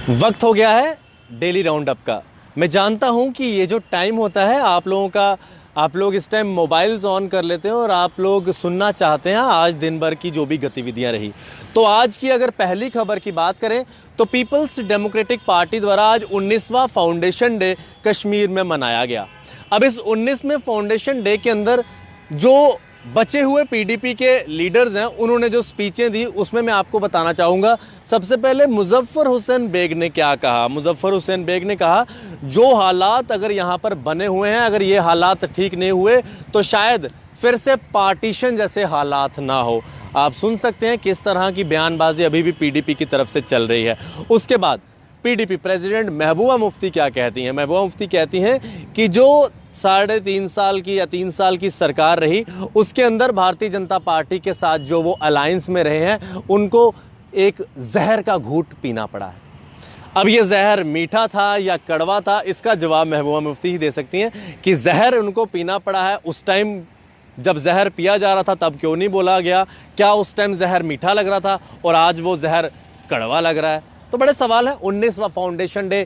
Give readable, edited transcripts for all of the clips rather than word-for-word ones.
वक्त हो गया है डेली राउंड अप का। मैं जानता हूं कि ये जो टाइम होता है आप लोगों का, आप लोग इस टाइम मोबाइल्स ऑन कर लेते हैं और आप लोग सुनना चाहते हैं आज दिन भर की जो भी गतिविधियां रही। तो आज की अगर पहली खबर की बात करें तो पीपल्स डेमोक्रेटिक पार्टी द्वारा आज 19वां फाउंडेशन डे कश्मीर में मनाया गया। अब इस 19वें फाउंडेशन डे के अंदर जो बचे हुए पीडीपी के लीडर्स हैं उन्होंने जो स्पीचें दी उसमें मैं आपको बताना चाहूँगा। सबसे पहले मुजफ्फर हुसैन बेग ने क्या कहा। मुजफ्फर हुसैन बेग ने कहा जो हालात अगर यहाँ पर बने हुए हैं, अगर ये हालात ठीक नहीं हुए तो शायद फिर से पार्टीशन जैसे हालात ना हो। आप सुन सकते हैं किस तरह की बयानबाजी अभी भी पीडीपी की तरफ से चल रही है। उसके बाद पीडीपी प्रेसिडेंट महबूबा मुफ्ती क्या कहती हैं। महबूबा मुफ्ती कहती हैं कि जो 3.5 साल की या 3 साल की सरकार रही उसके अंदर भारतीय जनता पार्टी के साथ जो वो अलायंस में रहे हैं उनको एक जहर का घूंट पीना पड़ा है। अब ये जहर मीठा था या कड़वा था, इसका जवाब महबूबा मुफ्ती ही दे सकती हैं कि जहर उनको पीना पड़ा है। उस टाइम जब जहर पिया जा रहा था तब क्यों नहीं बोला गया? क्या उस टाइम जहर मीठा लग रहा था और आज वो जहर कड़वा लग रहा है? तो बड़े सवाल है। 19वां फाउंडेशन डे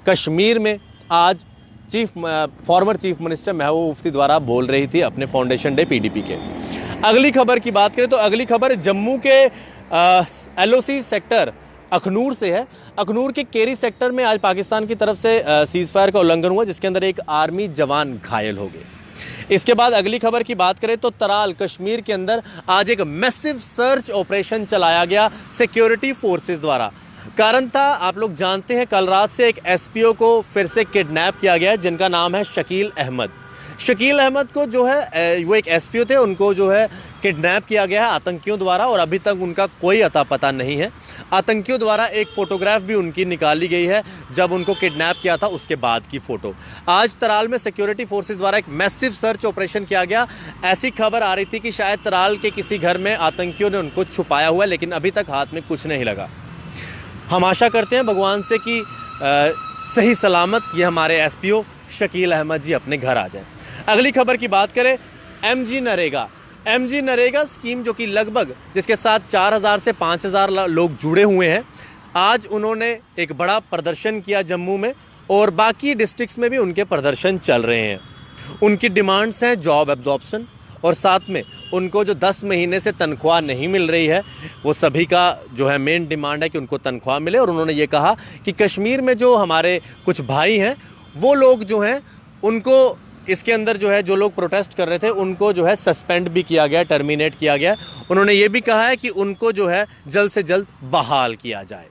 कश्मीर में आज former chief minister Mehbooba Mufti द्वारा बोल रही थी अपने फाउंडेशन डे पीडीपी के। अगली खबर की बात करें तो अगली खबर जम्मू के एलओसी सेक्टर अखनूर से है। अखनूर के केरी सेक्टर में आज पाकिस्तान की तरफ से सीज फायर का उल्लंघन हुआ जिसके अंदर एक आर्मी जवान घायल हो गए। इसके बाद अगली खबर की बात करें तो तराल कश्मीर के अंदर आज एक मैसिव सर्च ऑपरेशन चलाया गया सिक्योरिटी फोर्सेस द्वारा। कारण था, आप लोग जानते हैं, कल रात से एक एसपीओ को फिर से किडनैप किया गया जिनका नाम है शकील अहमद। शकील अहमद को जो है वो एक एसपीओ थे, उनको जो है किडनैप किया गया है आतंकियों द्वारा और अभी तक उनका कोई अता पता नहीं है। आतंकियों द्वारा एक फोटोग्राफ भी उनकी निकाली गई है जब उनको किडनैप किया था उसके बाद की फोटो। आज तराल में सिक्योरिटी फोर्सेस द्वारा एक मैसिव सर्च ऑपरेशन किया गया। ऐसी खबर आ रही थी कि शायद तराल के किसी घर में आतंकियों ने उनको छुपाया हुआ है, लेकिन अभी तक हाथ में कुछ नहीं लगा। हम आशा करते हैं भगवान से कि सही सलामत ये हमारे एसपीओ शकील अहमद जी अपने घर आ जाएं। अगली खबर की बात करें एमजी नरेगा स्कीम जो कि लगभग जिसके साथ 4000 से 5000 लोग जुड़े हुए हैं। आज उन्होंने एक बड़ा प्रदर्शन किया जम्मू में और बाकी डिस्ट्रिक्ट्स में भी उनके प्रदर्शन चल रहे हैं। उनकी डिमांड्स हैं जॉब एब्जॉर्प्शन और साथ में उनको जो 10 महीने से तनख्वाह नहीं मिल रही है वो सभी का जो है मेन डिमांड है कि उनको तनख्वाह मिले। और उन्होंने ये कहा कि कश्मीर में जो हमारे कुछ भाई हैं वो लोग जो हैं उनको इसके अंदर जो है जो लोग प्रोटेस्ट कर रहे थे उनको जो है सस्पेंड भी किया गया, टर्मिनेट किया गया। उन्होंने ये भी कहा है कि उनको जो है जल्द से जल्द बहाल किया जाए।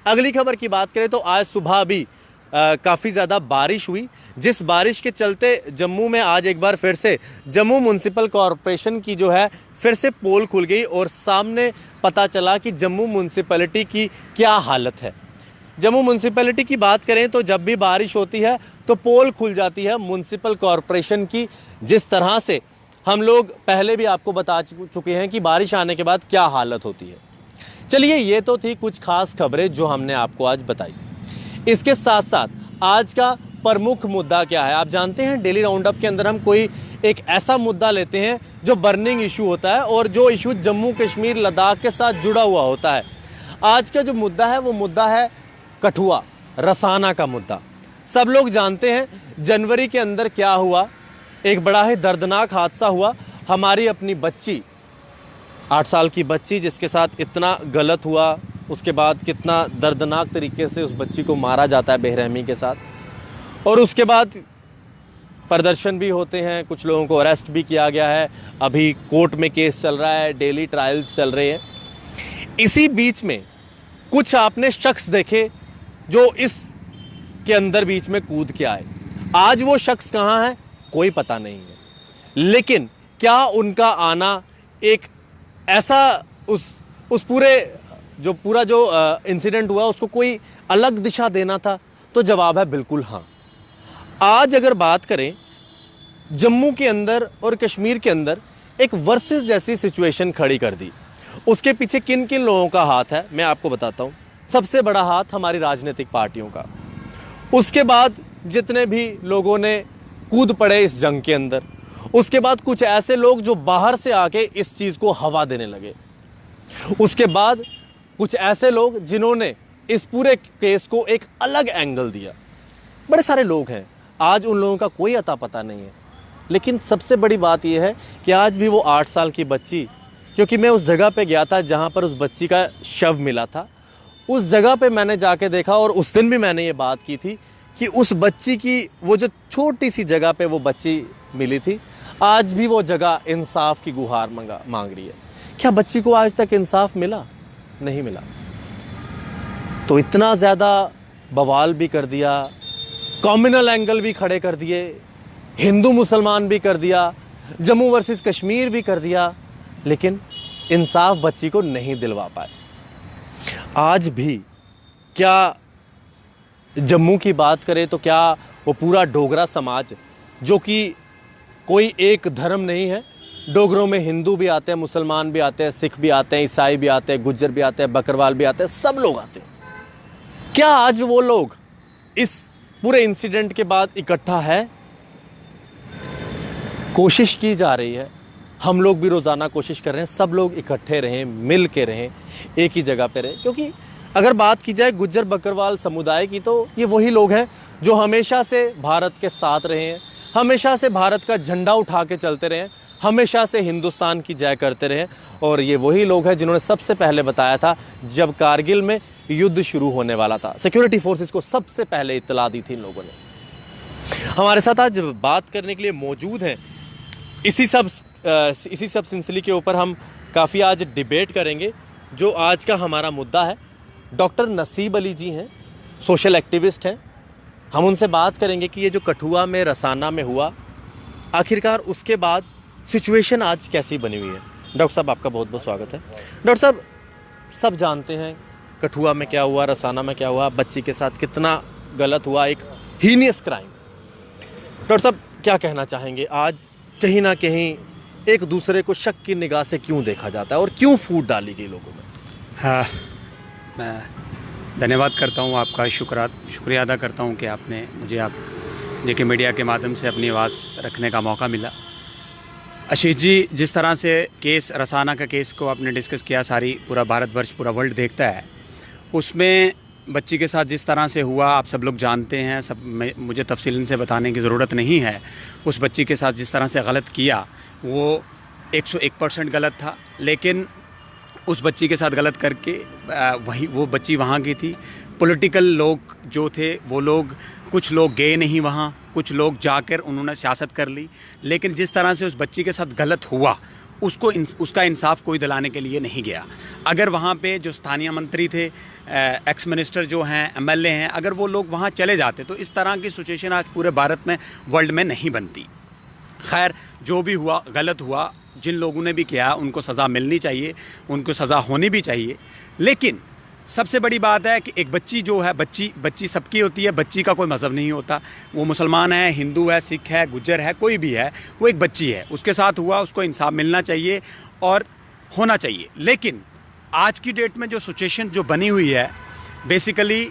अगली खबर की बात करें तो आज सुबह भी काफ़ी ज़्यादा बारिश हुई, जिस बारिश के चलते जम्मू में आज एक बार फिर से जम्मू म्यूनसिपल कॉरपोरेशन की जो है फिर से पोल खुल गई और सामने पता चला कि जम्मू म्यूनसिपैलिटी की क्या हालत है। जम्मू म्यूनसिपैलिटी की बात करें तो जब भी बारिश होती है तो पोल खुल जाती है म्यूनसिपल कॉरपोरेशन की। जिस तरह से हम लोग पहले भी आपको बता चुके हैं कि बारिश आने के बाद क्या हालत होती है। चलिए, ये तो थी कुछ खास खबरें जो हमने आपको आज बताई। इसके साथ साथ आज का प्रमुख मुद्दा क्या है आप जानते हैं। डेली राउंड अप के अंदर हम कोई एक ऐसा मुद्दा लेते हैं जो बर्निंग इशू होता है और जो इशू जम्मू कश्मीर लद्दाख के साथ जुड़ा हुआ होता है। आज का जो मुद्दा है वो मुद्दा है कठुआ रसाना का मुद्दा। सब लोग जानते हैं जनवरी के अंदर क्या हुआ, एक बड़ा ही दर्दनाक हादसा हुआ। हमारी अपनी बच्ची 8 साल की बच्ची जिसके साथ इतना गलत हुआ, उसके बाद कितना दर्दनाक तरीके से उस बच्ची को मारा जाता है बेरहमी के साथ, और उसके बाद प्रदर्शन भी होते हैं, कुछ लोगों को अरेस्ट भी किया गया है। अभी कोर्ट में केस चल रहा है, डेली ट्रायल्स चल रहे हैं। इसी बीच में कुछ आपने शख्स देखे जो इस के अंदर बीच में कूद के आए। आज वो शख्स कहाँ है कोई पता नहीं है, लेकिन क्या उनका आना एक ऐसा उस पूरा जो इंसिडेंट हुआ उसको कोई अलग दिशा देना था? तो जवाब है बिल्कुल हाँ। आज अगर बात करें जम्मू के अंदर और कश्मीर के अंदर एक वर्सेस जैसी सिचुएशन खड़ी कर दी। उसके पीछे किन किन लोगों का हाथ है मैं आपको बताता हूं। सबसे बड़ा हाथ हमारी राजनीतिक पार्टियों का। उसके बाद जितने भी लोगों ने कूद पड़े इस जंग के अंदर, उसके बाद कुछ ऐसे लोग जो बाहर से आके इस चीज़ को हवा देने लगे, उसके बाद कुछ ऐसे लोग जिन्होंने इस पूरे केस को एक अलग एंगल दिया। बड़े सारे लोग हैं, आज उन लोगों का कोई अता पता नहीं है, लेकिन सबसे बड़ी बात यह है कि आज भी वो 8 साल की बच्ची, क्योंकि मैं उस जगह पे गया था जहाँ पर उस बच्ची का शव मिला था, उस जगह पे मैंने जाके देखा और उस दिन भी मैंने ये बात की थी कि उस बच्ची की वो जो छोटी सी जगह पे वो बच्ची मिली थी, आज भी वो जगह इंसाफ की गुहार मांग रही है। क्या बच्ची को आज तक इंसाफ मिला? नहीं मिला। तो इतना ज़्यादा बवाल भी कर दिया, कम्युनल एंगल भी खड़े कर दिए, हिंदू मुसलमान भी कर दिया, जम्मू वर्सेस कश्मीर भी कर दिया, लेकिन इंसाफ बच्ची को नहीं दिलवा पाए। आज भी क्या जम्मू की बात करें तो क्या वो पूरा डोगरा समाज, जो कि कोई एक धर्म नहीं है, डोगरों में हिंदू भी आते हैं, मुसलमान भी आते हैं, सिख भी आते हैं, ईसाई भी आते हैं, गुज्जर भी आते हैं, बकरवाल भी आते हैं, सब लोग आते हैं। क्या आज वो लोग इस पूरे इंसिडेंट के बाद इकट्ठा है? कोशिश की जा रही है, हम लोग भी रोज़ाना कोशिश कर रहे हैं, सब लोग इकट्ठे रहें, मिल के रहें, एक ही जगह पे रहें। क्योंकि अगर बात की जाए गुज्जर बकरवाल समुदाय की, तो ये वही लोग हैं जो हमेशा से भारत के साथ रहे हैं, हमेशा से भारत का झंडा उठा के चलते रहे हैं, हमेशा से हिंदुस्तान की जय करते रहे। और ये वही लोग हैं जिन्होंने सबसे पहले बताया था जब कारगिल में युद्ध शुरू होने वाला था, सिक्योरिटी फोर्सेस को सबसे पहले इत्तला दी थी इन लोगों ने। हमारे साथ आज बात करने के लिए मौजूद हैं, इसी सब सिलसिले के ऊपर हम काफ़ी आज डिबेट करेंगे। जो आज का हमारा मुद्दा है, डॉक्टर नसीब अली जी हैं, सोशल एक्टिविस्ट हैं। हम उनसे बात करेंगे कि ये जो कठुआ में रसाना में हुआ, आखिरकार उसके बाद सिचुएशन आज कैसी बनी हुई है। डॉक्टर साहब, आपका बहुत बहुत स्वागत है। डॉक्टर साहब, सब जानते हैं कठुआ में क्या हुआ, रसाना में क्या हुआ, बच्ची के साथ कितना गलत हुआ, एक हीनियस क्राइम। डॉक्टर साहब, क्या कहना चाहेंगे? आज कहीं ना कहीं एक दूसरे को शक की निगाह से क्यों देखा जाता है और क्यों फूट डाली गई लोगों में? हाँ, मैं धन्यवाद करता हूँ, आपका शुक्रिया अदा करता हूँ कि आपने मुझे आप जेके मीडिया के माध्यम से अपनी आवाज़ रखने का मौका मिला। आशीष जी, जिस तरह से केस रसाना का केस को आपने डिस्कस किया, सारी पूरा भारतवर्ष, पूरा वर्ल्ड देखता है, उसमें बच्ची के साथ जिस तरह से हुआ आप सब लोग जानते हैं। मुझे तफसीलन से बताने की ज़रूरत नहीं है। उस बच्ची के साथ जिस तरह से गलत किया वो 101% गलत था, लेकिन उस बच्ची के साथ गलत करके वो बच्ची वहाँ की थी। पॉलिटिकल लोग जो थे वो लोग, कुछ लोग गए नहीं वहाँ, कुछ लोग जाकर उन्होंने सियासत कर ली, लेकिन जिस तरह से उस बच्ची के साथ गलत हुआ उसका इंसाफ कोई दिलाने के लिए नहीं गया। अगर वहाँ पे जो स्थानीय मंत्री थे, एक्स मिनिस्टर जो हैं, एमएलए हैं, अगर वो लोग वहाँ चले जाते तो इस तरह की सिचुएशन आज पूरे भारत में, वर्ल्ड में नहीं बनती। खैर, जो भी हुआ गलत हुआ, जिन लोगों ने भी किया उनको सज़ा मिलनी चाहिए, उनको सज़ा होनी भी चाहिए। लेकिन सबसे बड़ी बात है कि एक बच्ची जो है, बच्ची सबकी होती है, बच्ची का कोई मज़हब नहीं होता। वो मुसलमान है, हिंदू है, सिख है, गुज्जर है, कोई भी है, वो एक बच्ची है, उसके साथ हुआ, उसको इंसाफ मिलना चाहिए और होना चाहिए। लेकिन आज की डेट में जो सिचुएशन जो बनी हुई है, बेसिकली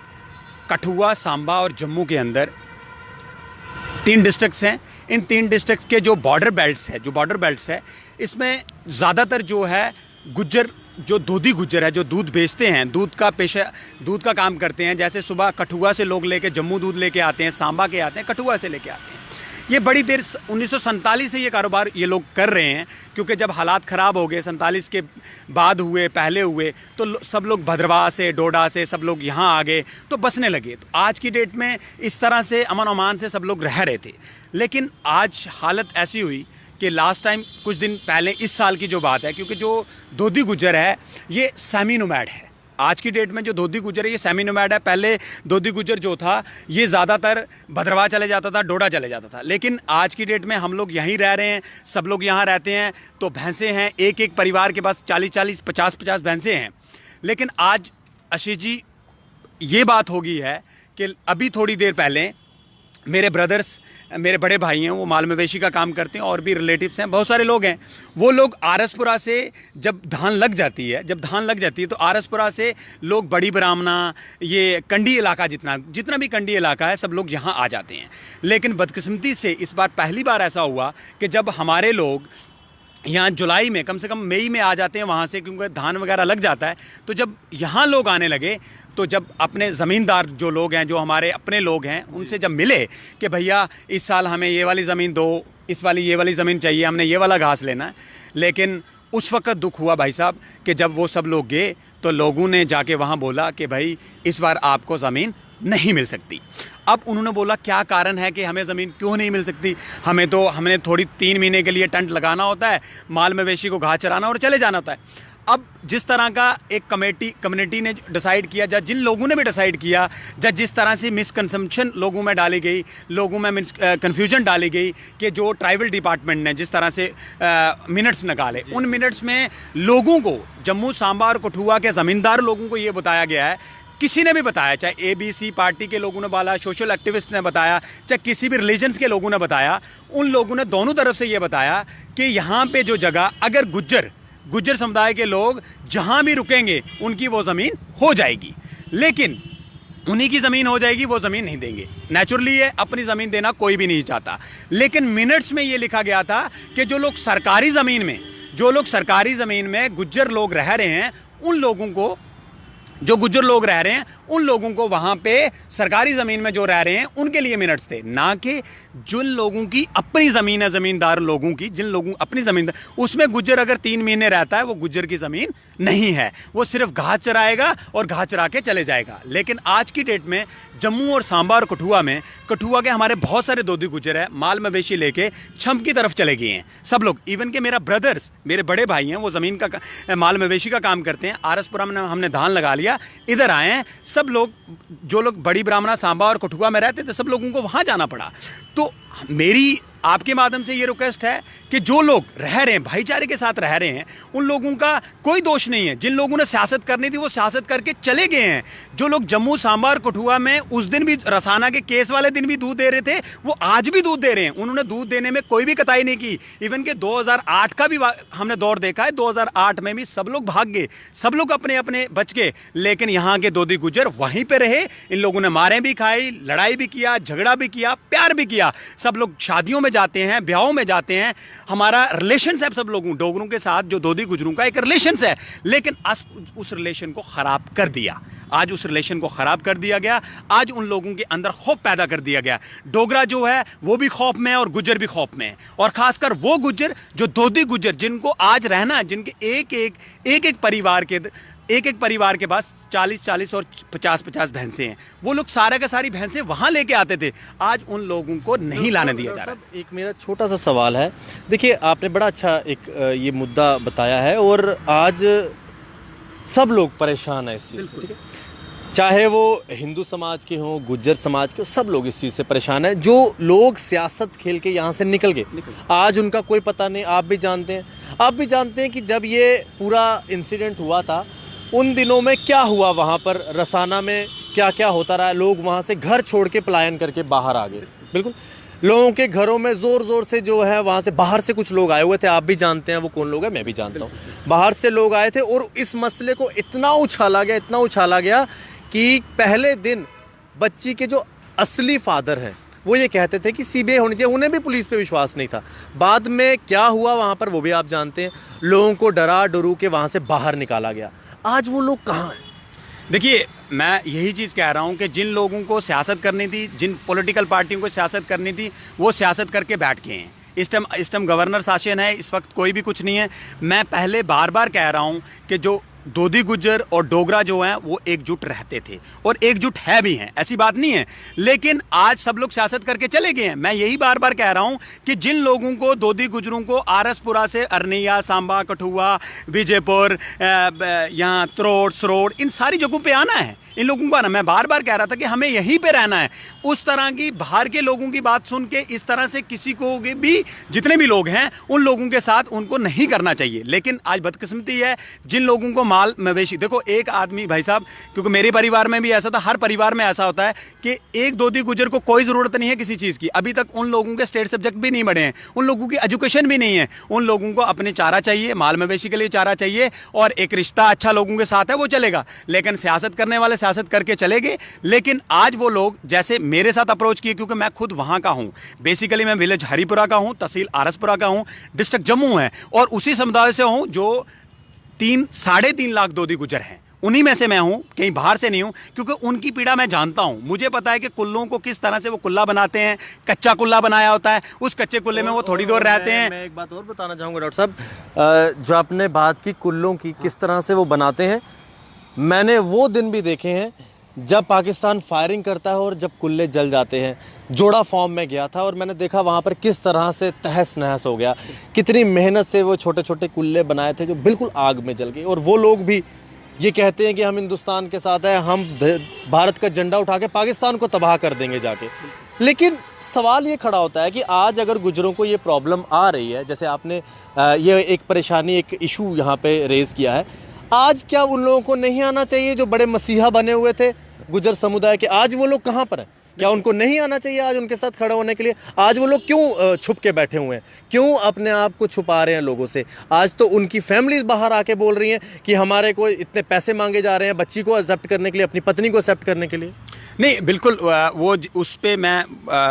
कठुआ, सांबा और जम्मू के अंदर 3 डिस्ट्रिक्ट्स हैं। इन 3 डिस्ट्रिक्ट्स के जो बॉर्डर बेल्ट्स है, इसमें ज़्यादातर जो है गुज्जर, जो दूधी गुज्जर है, जो दूध बेचते हैं, दूध का काम करते हैं। जैसे सुबह कठुआ से लोग लेके जम्मू दूध लेके आते हैं, सांबा के आते हैं, कठुआ से लेके आते हैं। ये बड़ी देर 1947 से ये कारोबार ये लोग कर रहे हैं, क्योंकि जब हालात ख़राब हो गए 47 के बाद हुए, पहले हुए, तो सब लोग भद्रवाह से, डोडा से सब लोग यहाँ आ गए, तो बसने लगे। तो आज की डेट में इस तरह से अमन अमान से सब लोग रह रहे थे। लेकिन आज हालत ऐसी हुई कि लास्ट टाइम कुछ दिन पहले, इस साल की जो बात है, क्योंकि जो धोती गुज्जर है ये सेमी नोमैड है। आज की डेट में जो धोती गुज्जर है ये सेमी नोमैड है। पहले धोती गुज्जर जो था ये ज़्यादातर भद्रवाह चले जाता था, डोडा चले जाता था। लेकिन आज की डेट में हम लोग यहीं रह रहे हैं, सब लोग यहाँ रहते हैं। तो भैंसें हैं, एक परिवार के पास 40-40, 50-50 भैंसें हैं। लेकिन आज आशीष जी ये बात हो गई है कि अभी थोड़ी देर पहले मेरे ब्रदर्स, मेरे बड़े भाई हैं, वो माल मवेशी का काम करते हैं और भी रिलेटिव्स हैं, बहुत सारे लोग हैं। वो लोग आरसपुरा से जब धान लग जाती है तो आरसपुरा से लोग बड़ी ब्राह्मणा, ये कंडी इलाका, जितना भी कंडी इलाका है, सब लोग यहाँ आ जाते हैं। लेकिन बदकिस्मती से इस बार पहली बार ऐसा हुआ कि जब हमारे लोग यहाँ जुलाई में, कम से कम मई में आ जाते हैं वहाँ से, क्योंकि धान वगैरह लग जाता है, तो जब यहाँ लोग आने लगे तो जब अपने ज़मींदार जो लोग हैं, जो हमारे अपने लोग हैं, उनसे जब मिले कि भैया इस साल हमें ये वाली ज़मीन दो, ये वाली ज़मीन चाहिए, हमने ये वाला घास लेना है, लेकिन उस वक्त दुख हुआ भाई साहब कि जब वो सब लोग गए तो लोगों ने जाके वहाँ बोला कि भाई इस बार आपको ज़मीन नहीं मिल सकती। अब उन्होंने बोला क्या कारण है कि हमें ज़मीन क्यों नहीं मिल सकती, हमने थोड़ी 3 महीने के लिए टेंट लगाना होता है, माल मवेशी को घास चराना और चले जाना होता है। अब जिस तरह का एक कम्युनिटी ने डिसाइड किया, या जिन लोगों ने भी डिसाइड किया, या जिस तरह से मिसकंसेप्शन लोगों में डाली गई, लोगों में कन्फ्यूजन डाली गई कि जो ट्राइबल डिपार्टमेंट ने जिस तरह से मिनट्स निकाले, उन मिनट्स में लोगों को, जम्मू सांबा और कठुआ के ज़मींदार लोगों को ये बताया गया है, किसी ने भी बताया, चाहे ABC पार्टी के लोगों ने बोला, सोशल एक्टिविस्ट ने बताया, चाहे किसी भी रिलीजन्स के लोगों ने बताया, उन लोगों ने दोनों तरफ से ये बताया कि यहाँ पे जो जगह अगर गुज्जर समुदाय के लोग जहाँ भी रुकेंगे उनकी वो ज़मीन हो जाएगी, लेकिन उन्हीं की ज़मीन हो जाएगी, वो ज़मीन नहीं देंगे। नेचुरली है, अपनी ज़मीन देना कोई भी नहीं चाहता, लेकिन मिनट्स में ये लिखा गया था कि जो लोग सरकारी ज़मीन में गुज्जर लोग रह रहे हैं, उन लोगों को, जो गुज्जर लोग रह रहे हैं उन लोगों को वहाँ पे सरकारी ज़मीन में जो रह रहे हैं उनके लिए मिनट्स थे, ना कि जिन लोगों की अपनी ज़मीन है, ज़मींदार लोगों की, जिन लोगों अपनी ज़मीन, उसमें गुज्जर अगर 3 महीने रहता है, वो गुज्जर की ज़मीन नहीं है, वो सिर्फ घास चराएगा और घास चरा के चले जाएगा। लेकिन आज की डेट में जम्मू और सांबा और कठुआ के हमारे बहुत सारे दोदी गुज्जर हैं, माल मवेशी लेके छम की तरफ चले गए हैं सब लोग। इवन के मेरा ब्रदर्स, मेरे बड़े भाई हैं, वो ज़मीन का माल मवेशी का काम करते हैं। आरसपुरा में हमने धान लगा लिया, इधर आए हैं सब लोग, जो लोग बड़ी ब्राह्मणा, सांबा और कठुआ में रहते थे, सब लोगों को वहाँ जाना पड़ा। तो मेरी आपके माध्यम से ये रिक्वेस्ट है कि जो लोग रह रहे हैं, भाईचारे के साथ रह रहे हैं, उन लोगों का कोई दोष नहीं है। जिन लोगों ने सियासत करनी थी वो सियासत करके चले गए हैं। जो लोग जम्मू, सांबा और कठुआ में उस दिन भी, रसाना के केस वाले दिन भी दूध दे रहे थे, वो आज भी दूध दे रहे हैं। उन्होंने दूध देने में कोई भी कताई नहीं की। इवन के 2008 का भी हमने दौर देखा है, 2008 में भी सब लोग भाग गए, सब लोग अपने अपने बच गए, लेकिन यहाँ के दोदी गुज्जर वहीं पर रहे। इन लोगों ने मारें भी खाई, लड़ाई भी किया, झगड़ा भी किया, प्यार भी किया। सब लोग शादियों में जाते हैं, ब्याहों में जाते हैं। हमारा रिलेशन है सब लोगों डोगरों के साथ, जो दोदी गुजरों का एक रिलेशन है, लेकिन आज उस रिलेशन को खराब कर दिया। आज उस रिलेशन को खराब कर दिया गया। आज उन लोगों के अंदर खौफ पैदा कर दिया गया। डोगरा जो है वो भी खौफ में है और गुज्जर भी खौफ में है, और खासकर वो गुज्जर जो दोदी गुज्जर, जिनको आज रहना है, जिनके एक एक परिवार के पास 40-40 और 50-50 भैंसें हैं, वो लोग सारे का सारी भैंसें वहाँ लेके आते थे। आज उन लोगों को नहीं लाने दिया जा रहा है। एक मेरा छोटा सा सवाल है, देखिए आपने बड़ा अच्छा एक ये मुद्दा बताया है, और आज सब लोग परेशान है इस चीज़ से, ठीक है? चाहे वो हिंदू समाज के हों, गुज्जर समाज के, सब लोग इस चीज़ से परेशान है। जो लोग सियासत खेल के यहाँ से निकल गए, आज उनका कोई पता नहीं। आप भी जानते हैं कि जब ये पूरा इंसिडेंट हुआ था, उन दिनों में क्या हुआ, वहाँ पर रसाना में क्या क्या होता रहा। लोग वहाँ से घर छोड़ के पलायन करके बाहर आ गए। बिल्कुल, लोगों के घरों में ज़ोर से जो है, वहाँ से बाहर से कुछ लोग आए हुए थे। आप भी जानते हैं वो कौन लोग हैं, मैं भी जानता हूँ। बाहर से लोग आए थे और इस मसले को इतना उछाला गया कि पहले दिन बच्ची के जो असली फादर हैं वो ये कहते थे कि CBI होनी चाहिए। उन्हें भी पुलिस पे विश्वास नहीं था। बाद में क्या हुआ वहाँ पर वो भी आप जानते हैं। लोगों को डरा डरू के वहाँ से बाहर निकाला गया। आज वो लोग कहाँ हैं? देखिए, मैं यही चीज़ कह रहा हूँ कि जिन लोगों को सियासत करनी थी, जिन पॉलिटिकल पार्टियों को सियासत करनी थी, वो सियासत करके बैठ गए हैं। इस टाइम गवर्नर शासन है, इस वक्त कोई भी कुछ नहीं है। मैं पहले बार कह रहा हूँ कि जो दोदी गुज्जर और डोगरा जो हैं वो एकजुट रहते थे और एकजुट है भी हैं, ऐसी बात नहीं है, लेकिन आज सब लोग सियासत करके चले गए हैं। मैं यही बार कह रहा हूं कि जिन लोगों को, दोदी गुजरों को आरसपुरा से अरनिया, सांबा, कठुआ, विजयपुर, यहाँ त्रोड़, सरोड़, इन सारी जगहों पे आना है, इन लोगों को आना। मैं बार कह रहा था कि हमें यहीं पे रहना है। उस तरह की बाहर के लोगों की बात सुन के इस तरह से किसी को भी, जितने भी लोग हैं उन लोगों के साथ उनको नहीं करना चाहिए। लेकिन आज बदकिस्मती है, जिन लोगों को माल मवेशी, देखो एक आदमी, भाई साहब, क्योंकि मेरे परिवार में भी ऐसा था, हर परिवार में ऐसा होता है कि एक दोदी गुजर को कोई ज़रूरत नहीं है किसी चीज़ की। अभी तक उन लोगों के स्टेट सब्जेक्ट भी नहीं बढ़े हैं, उन लोगों की एजुकेशन भी नहीं है। उन लोगों को अपने चारा चाहिए, माल मवेशी के लिए चारा चाहिए, और एक रिश्ता अच्छा लोगों के साथ है वो चलेगा। लेकिन सियासत करने वाले सियासत करके चले गए। लेकिन आज वो लोग जैसे मेरे साथ अप्रोच किए, क्योंकि मैं खुद वहाँ का हूँ, बेसिकली मैं विलेज हरिपुरा का हूँ, तहसील आरसपुरा का हूँ, डिस्ट्रिक्ट जम्मू है, और उसी समुदाय से हूँ जो 3-3.5 लाख दोदी गुजर हैं। उन्हीं में से मैं हूं, कहीं बाहर से नहीं हूं, क्योंकि उनकी पीड़ा मैं जानता हूं। मुझे पता है कि कुल्लों को किस तरह से वो कुल्ला बनाते हैं। कच्चा कुल्ला बनाया होता है, उस कच्चे कुल्ले में वो थोड़ी देर रहते हैं। मैं एक बात और बताना चाहूँगा डॉक्टर साहब, जो आपने बात की कुल्लों की, किस तरह से वो बनाते हैं, मैंने वो दिन भी देखे हैं जब पाकिस्तान फायरिंग करता है और जब कुल्ले जल जाते हैं। जोड़ा फॉर्म में गया था और मैंने देखा वहाँ पर किस तरह से तहस नहस हो गया, कितनी मेहनत से वो छोटे छोटे कुल्ले बनाए थे जो बिल्कुल आग में जल गए। और वो लोग भी ये कहते हैं कि हम हिंदुस्तान के साथ हैं, हम भारत का झंडा उठा के पाकिस्तान को तबाह कर देंगे जाके। लेकिन सवाल ये खड़ा होता है कि आज अगर गुजरों को ये प्रॉब्लम आ रही है, जैसे आपने ये एक परेशानी, एक इशू यहाँ पे रेज़ किया है, आज क्या उन लोगों को नहीं आना चाहिए जो बड़े मसीहा बने हुए थे गुजर समुदाय के? आज वो लोग कहाँ पर हैं? क्या उनको नहीं आना चाहिए आज उनके साथ खड़े होने के लिए? आज वो लोग क्यों छुप के बैठे हुए हैं, क्यों अपने आप को छुपा रहे हैं लोगों से? आज तो उनकी फैमिलीज बाहर आके बोल रही हैं कि हमारे को इतने पैसे मांगे जा रहे हैं बच्ची को एक्सेप्ट करने के लिए, अपनी पत्नी को एक्सेप्ट करने के लिए। नहीं, बिल्कुल वो उस पर मैं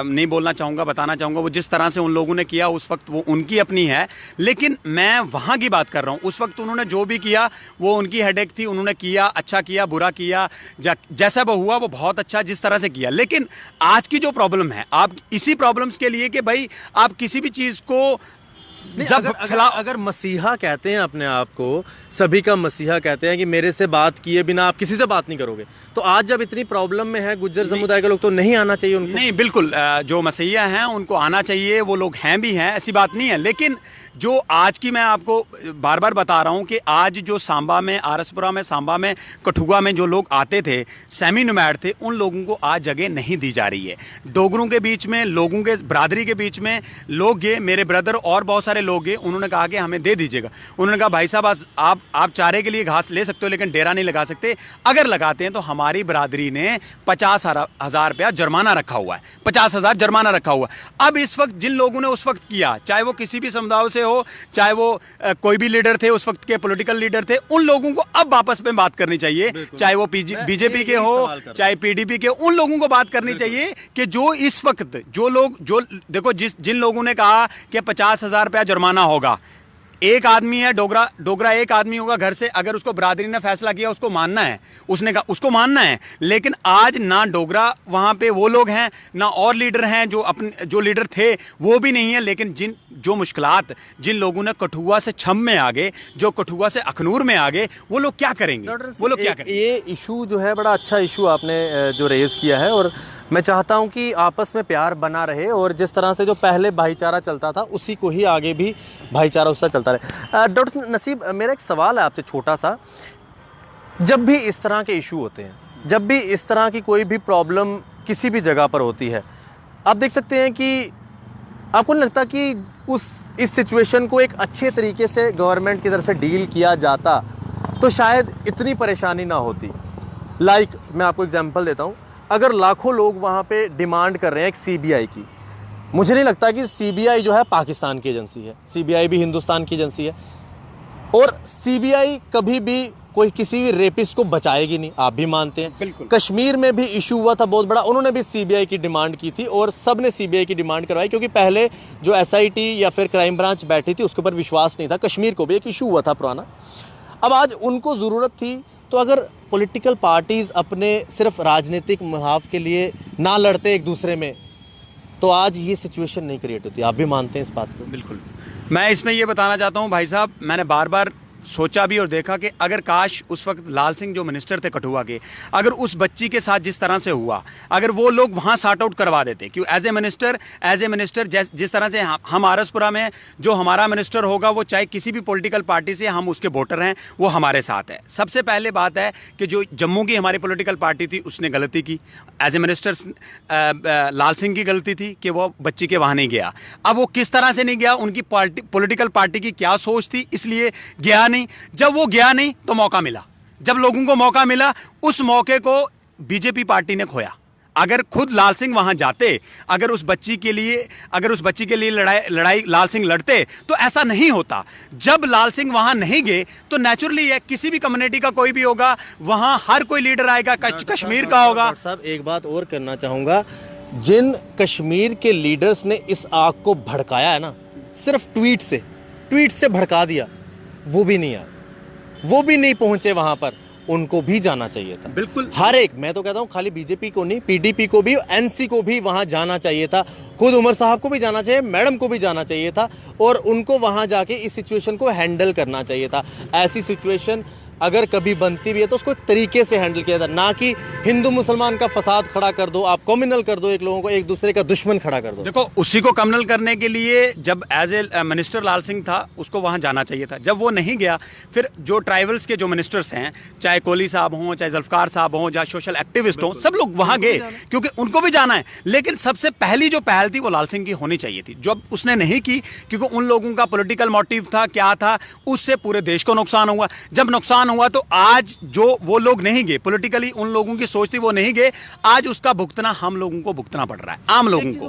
नहीं बोलना चाहूँगा, बताना चाहूँगा। वो जिस तरह से उन लोगों ने किया उस वक्त वो उनकी अपनी है, लेकिन मैं वहाँ की बात कर रहा हूँ। उस वक्त उन्होंने जो भी किया वो उनकी हेडेक थी, उन्होंने किया, अच्छा किया, बुरा किया, जैसा वो हुआ वो बहुत अच्छा जिस तरह से किया। लेकिन आज की जो प्रॉब्लम है, आप इसी प्रॉब्लम्स के लिए कि भाई आप किसी भी चीज़ को जब अगर मसीहा कहते हैं अपने आप को, सभी का मसीहा कहते हैं कि मेरे से बात किए बिना आप किसी से बात नहीं करोगे, तो आज जब इतनी प्रॉब्लम में है गुज्जर समुदाय के लोग, तो नहीं आना चाहिए उनको? नहीं, बिल्कुल जो मसीहा हैं उनको आना चाहिए, वो लोग हैं भी हैं, ऐसी बात नहीं है। लेकिन जो आज की मैं आपको बार बार बता रहा हूं कि आज जो सांबा में, आरसपुरा में, सांबा में, कठुआ में जो लोग आते थे, सेमी नोमैड थे, उन लोगों को आज जगह नहीं दी जा रही है। डोगरों के बीच में, लोगों के बरादरी के बीच में लोग गए, मेरे ब्रदर और बहुत सारे लोग गए, उन्होंने कहा कि हमें दे दीजिएगा। उन्होंने कहा भाई साहब आप चारे के लिए घास ले सकते हो लेकिन डेरा नहीं लगा सकते, अगर लगाते हैं तो हमारी बरादरी ने 50,000 रुपया जुर्माना रखा हुआ है, 50,000 जुर्माना रखा हुआ है। अब इस वक्त जिन लोगों ने उस वक्त किया, चाहे वो किसी भी समुदाय से हो, चाहे वो कोई भी लीडर थे, उस वक्त के पॉलिटिकल लीडर थे, उन लोगों को अब आपस में बात करनी चाहिए, चाहे वो बीजेपी के हो, चाहे पीडीपी के, उन लोगों को बात करनी चाहिए कि जो इस वक्त जो देखो जिन लोगों ने कहा कि 50,000 रुपया जुर्माना होगा, एक आदमी है डोगरा एक आदमी होगा घर से, अगर उसको बरादरी ने फैसला किया उसको मानना है, उसने कहा उसको मानना है। लेकिन आज ना डोगरा वहां पे वो लोग हैं, ना और लीडर हैं, जो लीडर थे वो भी नहीं है। लेकिन जो मुश्किलात जिन लोगों ने कठुआ से छम में आ गए, जो कठुआ से अखनूर में आ गए, वो लोग क्या करेंगे? वो लोग क्या करेंगे? ये इशू जो है बड़ा अच्छा इशू आपने जो रेज किया है, और मैं चाहता हूं कि आपस में प्यार बना रहे और जिस तरह से जो पहले भाईचारा चलता था उसी को ही आगे भी भाईचारा उसका चलता रहे। डॉक्टर नसीब, मेरा एक सवाल है आपसे छोटा सा। जब भी इस तरह के इशू होते हैं, जब भी इस तरह की कोई भी प्रॉब्लम किसी भी जगह पर होती है, आप देख सकते हैं कि आपको नहीं लगता कि इस सिचुएशन को एक अच्छे तरीके से गवर्नमेंट की तरफ से डील किया जाता तो शायद इतनी परेशानी ना होती? मैं आपको एग्जांपल देता हूँ। अगर लाखों लोग वहाँ पे डिमांड कर रहे हैं एक सीबीआई की, मुझे नहीं लगता कि सीबीआई जो है पाकिस्तान की एजेंसी है, सीबीआई भी हिंदुस्तान की एजेंसी है, और सीबीआई कभी भी कोई किसी भी रेपिस्ट को बचाएगी नहीं, आप भी मानते हैं। बिल्कुल। कश्मीर में भी इशू हुआ था बहुत बड़ा, उन्होंने भी सीबीआई की डिमांड की थी और सब ने सीबीआई की डिमांड करवाई, क्योंकि पहले जो एसआईटी या फिर क्राइम ब्रांच बैठी थी उसके ऊपर विश्वास नहीं था। कश्मीर को भी एक इशू हुआ था पुराना। अब आज उनको ज़रूरत थी, तो अगर पॉलिटिकल पार्टीज अपने सिर्फ राजनीतिक मुहाफ के लिए ना लड़ते एक दूसरे में, तो आज ये सिचुएशन नहीं क्रिएट होती। आप भी मानते हैं इस बात को? बिल्कुल। मैं इसमें ये बताना चाहता हूँ भाई साहब, मैंने बार बार सोचा भी और देखा कि अगर काश उस वक्त लाल सिंह जो मिनिस्टर थे कठुआ के, अगर उस बच्ची के साथ जिस तरह से हुआ, अगर वो लोग वहाँ सॉर्ट आउट करवा देते, क्यों एज ए मिनिस्टर जिस तरह से हम आरसपुरा में जो हमारा मिनिस्टर होगा, वो चाहे किसी भी पॉलिटिकल पार्टी से हम उसके वोटर हैं, वो हमारे साथ है। सबसे पहले बात है कि जो जम्मू की हमारी पॉलिटिकल पार्टी थी उसने गलती की, एज ए मिनिस्टर लाल सिंह की गलती थी कि वो बच्ची के वहाँ नहीं गया। अब वो किस तरह से नहीं गया, उनकी पॉलिटिकल पार्टी की क्या सोच थी, इसलिए गया नहीं। जब वो गया नहीं तो मौका मिला, जब लोगों को मौका मिला, उस मौके को बीजेपी पार्टी ने खोया। अगर खुद लाल सिंह वहां जाते, अगर उस बच्ची के लिए लड़ाई लाल सिंह लड़ते, तो ऐसा नहीं होता। जब लाल सिंह वहां नहीं गए तो नेचुरली है, किसी भी कम्युनिटी का कोई भी होगा, वहां हर कोई लीडर आएगा, कश्मीर का होगा। साहब एक बात और करना चाहूंगा, जिन कश्मीर के लीडर्स ने इस आग को भड़काया है ना, सिर्फ ट्वीट से भड़का दिया, वो भी नहीं आए, वो भी नहीं पहुंचे वहां पर। उनको भी जाना चाहिए था। बिल्कुल। हर एक, मैं तो कहता हूँ खाली बीजेपी को नहीं, पीडीपी को भी, एनसी को भी वहां जाना चाहिए था। खुद उमर साहब को भी जाना चाहिए, मैडम को भी जाना चाहिए था और उनको वहां जाके इस सिचुएशन को हैंडल करना चाहिए था। ऐसी सिचुएशन अगर कभी बनती भी है तो उसको एक तरीके से हैंडल किया था, ना कि हिंदू मुसलमान का फसाद खड़ा कर दो, आप कम्युनल कर दो, एक लोगों को एक दूसरे का दुश्मन खड़ा कर दो। देखो, उसी को कम्युनल करने के लिए जब एज ए मिनिस्टर लाल सिंह था, उसको वहां जाना चाहिए था। जब वो नहीं गया, फिर जो ट्राइबल्स के जो मिनिस्टर्स हैं, चाहे कोहली साहब हों, चाहे जुल्फकार साहब हों, चाहे सोशल एक्टिविस्ट हों, सब लोग वहां गए क्योंकि उनको भी जाना है। लेकिन सबसे पहली जो पहल थी वो लाल सिंह की होनी चाहिए थी, जो उसने नहीं की क्योंकि उन लोगों का पॉलिटिकल मोटिव था, क्या था, उससे पूरे देश को नुकसान हुआ। जब नुकसान हुआ तो आज जो वो लोग नहीं गए, पॉलिटिकली उन लोगों की सोच थी वो नहीं गए, आज उसका भुगतना हम लोगों को भुगतना पड़ रहा है, आम लोगों को।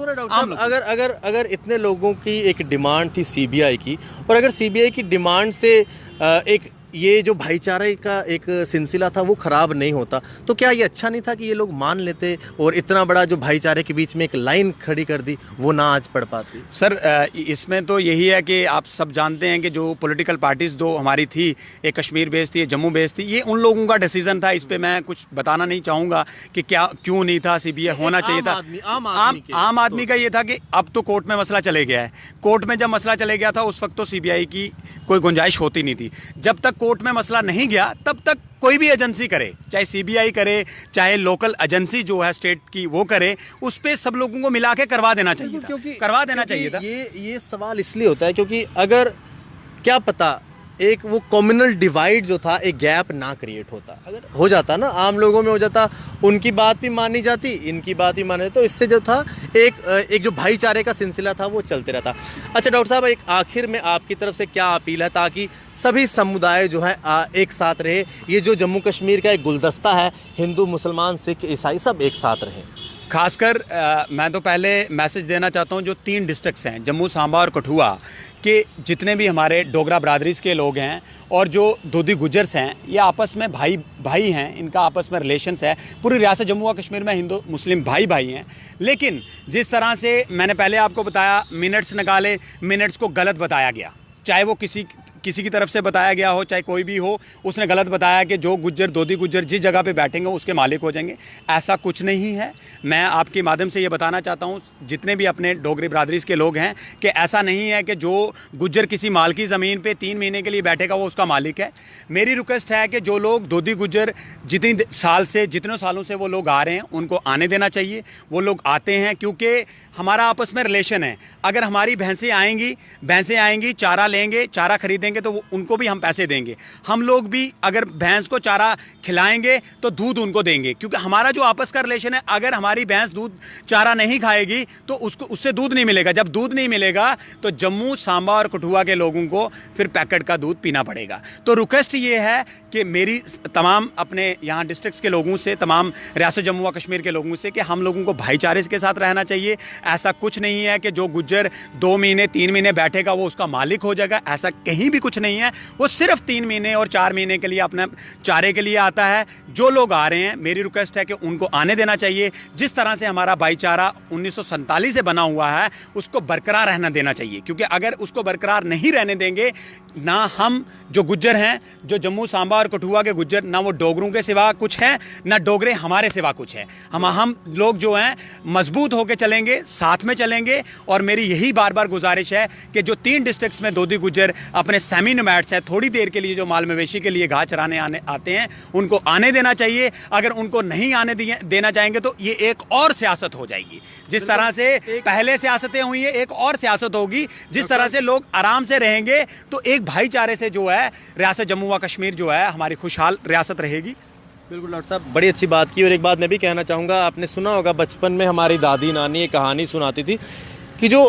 अगर इतने लोगों की एक डिमांड थी सीबीआई की, और अगर सीबीआई की डिमांड से एक ये जो भाईचारे का एक सिलसिला था वो खराब नहीं होता, तो क्या ये अच्छा नहीं था कि ये लोग मान लेते और इतना बड़ा जो भाईचारे के बीच में एक लाइन खड़ी कर दी, वो ना आज पढ़ पाती? सर, इसमें तो यही है कि आप सब जानते हैं कि जो पॉलिटिकल पार्टीज दो हमारी थी, एक कश्मीर बेस्ड थी, एक जम्मू बेस्ड थी, ये उन लोगों का डिसीजन था। इस पे मैं कुछ बताना नहीं चाहूँगा कि क्या क्यों नहीं था, सीबीआई होना चाहिए था। आम आदमी का ये था कि अब तो कोर्ट में मसला चले गया है। कोर्ट में जब मसला चले गया था उस वक्त तो सीबीआई की कोई गुंजाइश होती नहीं थी। जब तक कोर्ट में मसला नहीं गया तब तक कोई भी एजेंसी करे, चाहे सीबीआई करे, चाहे लोकल एजेंसी जो है स्टेट की वो करे, उस पे सब लोगों को मिला के करवा देना चाहिए था, करवा देना चाहिए था। ये सवाल इसलिए होता है क्योंकि अगर क्या पता एक वो कम्युनल डिवाइड जो था, एक गैप ना क्रिएट होता, अगर हो जाता ना, आम लोगों में हो जाता, उनकी बात भी मानी जाती, इनकी बात भी मानी जाती, तो इससे जो था एक जो भाईचारे का सिलसिला था वो चलते रहता। अच्छा डॉक्टर साहब, एक आखिर में आपकी तरफ से क्या अपील है ताकि सभी समुदाय जो है एक साथ रहे? ये जो जम्मू कश्मीर का एक गुलदस्ता है, हिंदू मुसलमान सिख ईसाई सब एक साथ रहें। खासकर मैं तो पहले मैसेज देना चाहता हूँ जो 3 डिस्ट्रिक्ट्स हैं, जम्मू, सांबा और कठुआ के जितने भी हमारे डोगरा बरादरीज के लोग हैं और जो धोती गुजर्स हैं, ये आपस में भाई हैं, इनका आपस में रिलेशंस है। पूरी रियासत जम्मू और कश्मीर में हिंदू मुस्लिम भाई हैं। लेकिन जिस तरह से मैंने पहले आपको बताया, मिनट्स निकाले, मिनट्स को गलत बताया गया, चाहे वो किसी की तरफ से बताया गया हो, चाहे कोई भी हो, उसने गलत बताया कि जो गुज्जर, धोती गुज्जर जिस जगह पे बैठेंगे उसके मालिक हो जाएंगे। ऐसा कुछ नहीं है। मैं आपके माध्यम से ये बताना चाहता हूँ जितने भी अपने डोगरी बरादरीज के लोग हैं कि ऐसा नहीं है कि जो गुज्जर किसी माल की ज़मीन पे 3 महीने के लिए बैठेगा वो उसका मालिक है। मेरी रिक्वेस्ट है कि जो लोग धोती गुज्जर जितने सालों से वो लोग आ रहे हैं उनको आने देना चाहिए। वो लोग आते हैं क्योंकि हमारा आपस में रिलेशन है। अगर हमारी भैंसें आएंगी, चारा लेंगे, चारा खरीदेंगे तो उनको भी हम पैसे देंगे। हम लोग भी अगर भैंस को चारा खिलाएंगे तो दूध उनको देंगे, क्योंकि हमारा जो आपस का रिलेशन है। अगर हमारी भैंस दूध चारा नहीं खाएगी तो उससे दूध नहीं मिलेगा। जब दूध नहीं मिलेगा तो जम्मू, सांबा और कठुआ के लोगों को फिर पैकेट का दूध पीना पड़ेगा। तो रिक्वेस्ट ये है कि मेरी तमाम अपने यहाँ डिस्ट्रिक्ट्स के लोगों से, तमाम रियासत जम्मू व कश्मीर के लोगों से, कि हम लोगों को भाईचारे के साथ रहना चाहिए। ऐसा कुछ नहीं है कि जो गुज्जर 2 महीने 3 महीने बैठेगा वो उसका मालिक हो जाएगा, ऐसा कहीं भी कुछ नहीं है। वो सिर्फ 3 महीने और 4 महीने के लिए अपने चारे के लिए आता है। जो लोग आ रहे हैं, मेरी रिक्वेस्ट है कि उनको आने देना चाहिए। जिस तरह से हमारा भाईचारा 1947 से बना हुआ है उसको बरकरार रहना देना चाहिए, क्योंकि अगर उसको बरकरार नहीं रहने देंगे, ना हम जो गुज्जर हैं, जो जम्मू, सांबा और कठुआ के गुज्जर, ना वो डोगरों के सिवा कुछ है, ना डोगरे हमारे सिवा कुछ है। हम लोग जो हैं मजबूत होकर चलेंगे, साथ में चलेंगे। और मेरी यही बार बार गुजारिश है कि जो 3 डिस्ट्रिक्ट्स में धोती गुज्जर अपने सेमी नोमैड्स हैं, थोड़ी देर के लिए जो माल मवेशी के लिए घास चराने आते हैं, उनको आने देना चाहिए। अगर उनको नहीं आने देना चाहेंगे तो ये एक और सियासत हो जाएगी। जिस तरह से पहले सियासतें हुई है, एक और सियासत होगी। जिस तरह से लोग आराम से रहेंगे तो एक भाईचारे से जो है रियासत जम्मू व कश्मीर जो है हमारी खुशहाल रियासत रहेगी। बिल्कुल डॉक्टर साहब, बड़ी अच्छी बात की। और एक बात मैं भी कहना चाहूँगा, आपने सुना होगा बचपन में हमारी दादी नानी एक कहानी सुनाती थी कि जो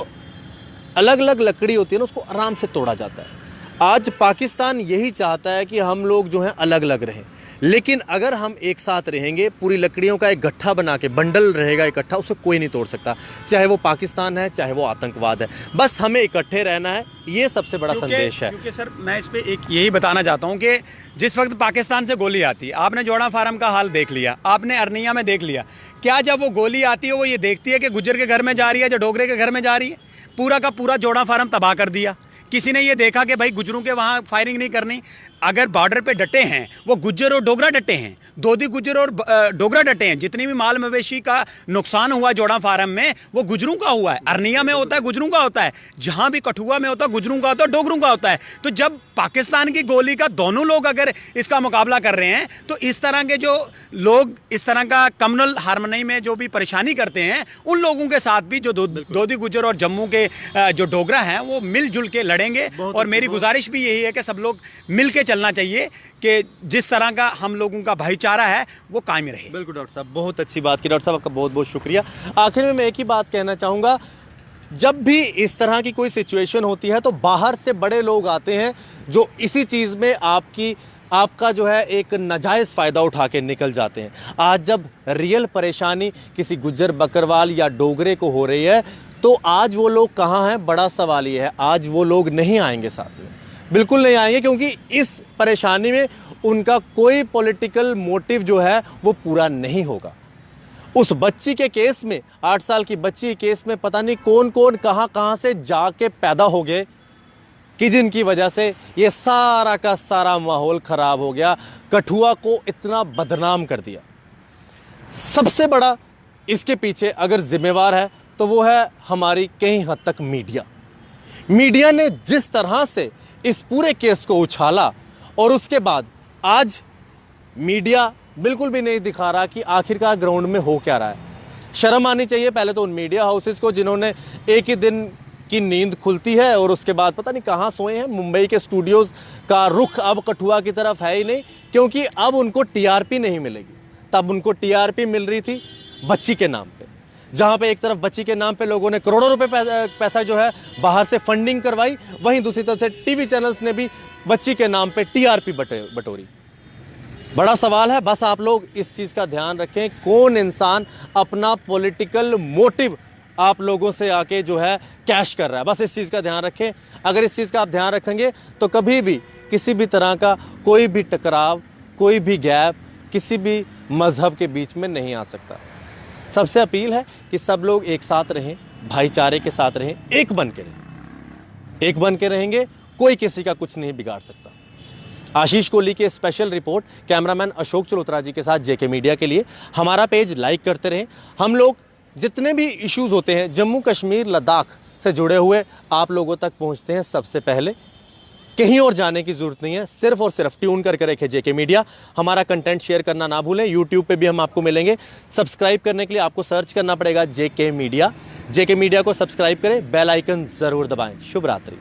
अलग अलग लकड़ी होती है ना उसको आराम से तोड़ा जाता है। आज पाकिस्तान यही चाहता है कि हम लोग जो हैं अलग अलग रहें, लेकिन अगर हम एक साथ रहेंगे, पूरी लकड़ियों का एक गट्ठा बना के, बंडल रहेगा इकट्ठा, उसे कोई नहीं तोड़ सकता। चाहे वो पाकिस्तान है, चाहे वो आतंकवाद है, बस हमें इकट्ठे रहना है। ये सबसे बड़ा संदेश है। क्योंकि सर मैं इस पे एक यही बताना चाहता हूँ कि जिस वक्त पाकिस्तान से गोली आती है, आपने जोड़ा फार्म का हाल देख लिया, आपने अरनिया में देख लिया, क्या जब वो गोली आती है वो ये देखती है कि गुज्जर के घर में जा रही है, जो डोगरे के घर में जा रही है? पूरा का पूरा जोड़ा फार्म तबाह कर दिया। किसी ने ये देखा कि भाई गुजरों के वहाँ फायरिंग नहीं करनी। अगर बॉर्डर पे डटे हैं वो गुज्जर और डोगरा डटे हैं, दोदी गुज्जर और डोगरा डटे हैं। जितनी भी माल मवेशी का नुकसान हुआ जोड़ा फार्म में वो गुजरों का हुआ है, अरनिया में होता है गुजरों का होता है, जहां भी कठुआ में होता है गुजरों का होता है, डोगरों का होता है। तो जब पाकिस्तान की गोली का दोनों लोग अगर इसका मुकाबला कर रहे हैं तो इस तरह के जो लोग इस तरह का कम्युनल हार्मनी में जो भी परेशानी करते हैं उन लोगों के साथ भी जो दोदी गुज्जर और जम्मू के जो डोगरा हैं वो मिलजुल के लड़ेंगे। और मेरी गुजारिश भी यही है कि सब लोग मिल के चलना चाहिए कि जिस तरह का हम लोगों का भाईचारा है वो कायम रहे। बिल्कुल डॉक्टर साहब, बहुत अच्छी बात की। डॉक्टर साहब आपका बहुत बहुत शुक्रिया। आखिर में मैं एक ही बात कहना चाहूँगा, जब भी इस तरह की कोई सिचुएशन होती है तो बाहर से बड़े लोग आते हैं जो इसी चीज़ में आपका जो है एक नाजायज़ फ़ायदा उठा के निकल जाते हैं। आज जब रियल परेशानी किसी गुज्जर बकरवाल या डोगरे को हो रही है तो आज वो लोग कहाँ हैं, बड़ा सवाल ये है। आज वो लोग नहीं आएंगे साथ में, बिल्कुल नहीं आएंगे, क्योंकि इस परेशानी में उनका कोई पॉलिटिकल मोटिव जो है वो पूरा नहीं होगा। उस बच्ची के केस में, 8 साल की बच्ची के केस में पता नहीं कौन कौन कहाँ से जाके पैदा हो गए कि जिनकी वजह से ये सारा का सारा माहौल ख़राब हो गया, कठुआ को इतना बदनाम कर दिया। सबसे बड़ा इसके पीछे अगर जिम्मेवार है तो वो है हमारी कहीं हद तक मीडिया। मीडिया ने जिस तरह से इस पूरे केस को उछाला और उसके बाद आज मीडिया बिल्कुल भी नहीं दिखा रहा कि आखिरकार ग्राउंड में हो क्या रहा है। शर्म आनी चाहिए पहले तो उन मीडिया हाउसेस को जिन्होंने एक ही दिन की नींद खुलती है और उसके बाद पता नहीं कहाँ सोए हैं। मुंबई के स्टूडियोज़ का रुख अब कठुआ की तरफ है ही नहीं, क्योंकि अब उनको टीआरपी नहीं मिलेगी। तब उनको टीआरपी मिल रही थी बच्ची के नाम पे, जहाँ पे एक तरफ बच्ची के नाम पे लोगों ने करोड़ों रुपए पैसा जो है बाहर से फंडिंग करवाई, वहीं दूसरी तरफ से टीवी चैनल्स ने भी बच्ची के नाम पे टीआरपी बटोरी। बड़ा सवाल है, बस आप लोग इस चीज़ का ध्यान रखें, कौन इंसान अपना पॉलिटिकल मोटिव आप लोगों से आके जो है कैश कर रहा है। बस इस चीज़ का ध्यान रखें। अगर इस चीज़ का आप ध्यान रखेंगे तो कभी भी किसी भी तरह का कोई भी टकराव, कोई भी गैप किसी भी मज़हब के बीच में नहीं आ सकता। सबसे अपील है कि सब लोग एक साथ रहें, भाईचारे के साथ रहें, एक बन के रहें। एक बन के रहेंगे, कोई किसी का कुछ नहीं बिगाड़ सकता। आशीष कोहली की special report cameraman Ashok Chalotra ji के साथ जेके मीडिया के लिए। हमारा पेज लाइक करते रहें। हम लोग जितने भी इश्यूज़ होते हैं जम्मू कश्मीर लद्दाख से जुड़े हुए आप लोगों तक पहुंचते हैं सबसे पहले। कहीं और जाने की ज़रूरत नहीं है, सिर्फ और सिर्फ ट्यून करके रखें जेके मीडिया। हमारा कंटेंट शेयर करना ना भूलें। यूट्यूब पे भी हम आपको मिलेंगे। सब्सक्राइब करने के लिए आपको सर्च करना पड़ेगा जेके मीडिया। जेके मीडिया को सब्सक्राइब करें, बेल आइकन ज़रूर दबाएं। शुभ रात्रि।